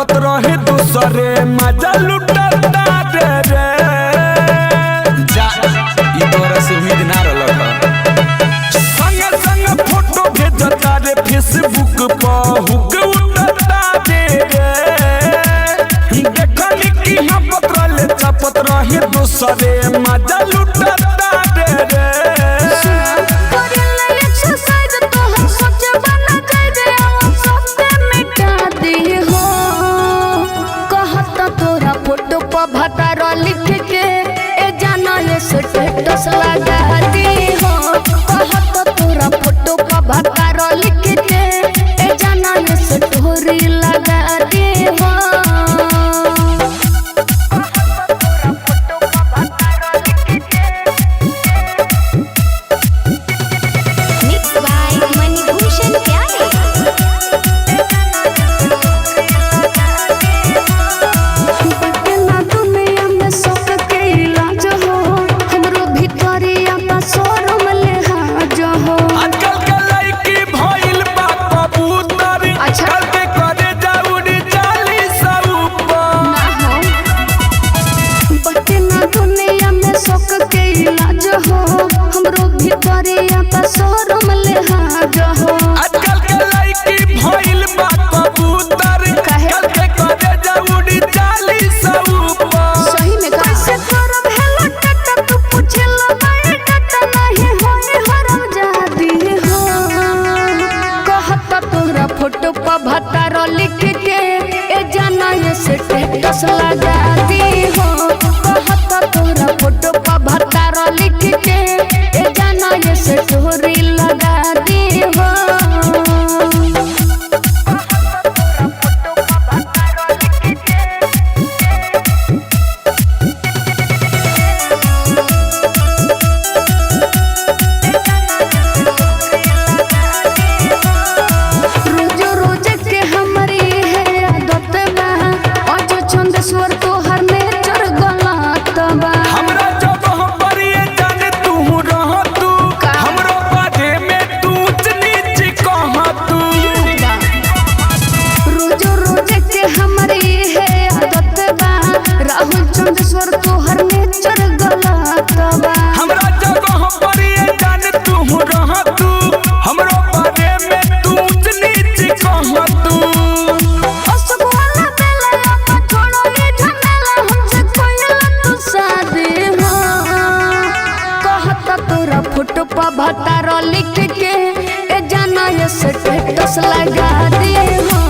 तपत रहे दूसरे मजा लुटता रे जा ई तोरा से उम्मीद ना रहल संग संग फोटो भेजता रे फेसबुक पर हुक उठता रे देखनी कि हम पत्रले तपत रहे दूसरे मजा लुटता रे भतार लिख के ए जाना ये स्टेटस लगा दी हो कहत तोरा फोटो पर भतार लिख के ए जाना ये स्टोरी लगा दी हो मिक्स बाय मणिभूषण प्यारे हमरो भितरिया पर शोरूम ले हाजो हो आजकल के लड़की भइल बा कबूतर कल के करे जाउडी चाली ऊपर सही में कैसे करब हेलो टट तू पूछलो बाय टट नहीं होए हरम जादी हो कहत तोरा फोटो पर भतार लिख के ए जाना ये स्टेटस लगा दी हो कहत तोरा फोटो पर भतार लिख के ए जाना ये स्टोरी लगा दी हो रोज रोज के हमारी है आदत बा अजो चंदेश्वर तोहर नेचर गलत बा हमरा जब हम परिए जाने तू रह तू हमरो बारे में तू ऊंच नीच कह तू रोज रोज के हमारी है आदत बा राहुल चंदेश्वर तोहर नेचर गलत बा हमरा जब हम परिए जाने तू रह तू हमरो बारे में तू ऊंच नीच कह तू असगोला बेला अपना छोड़ो ये झमेला हमसे कोई तू शादी हो कहत तोरा फोटो पर भतार लिख के ए जाना ये स्टेटस लगा दी हो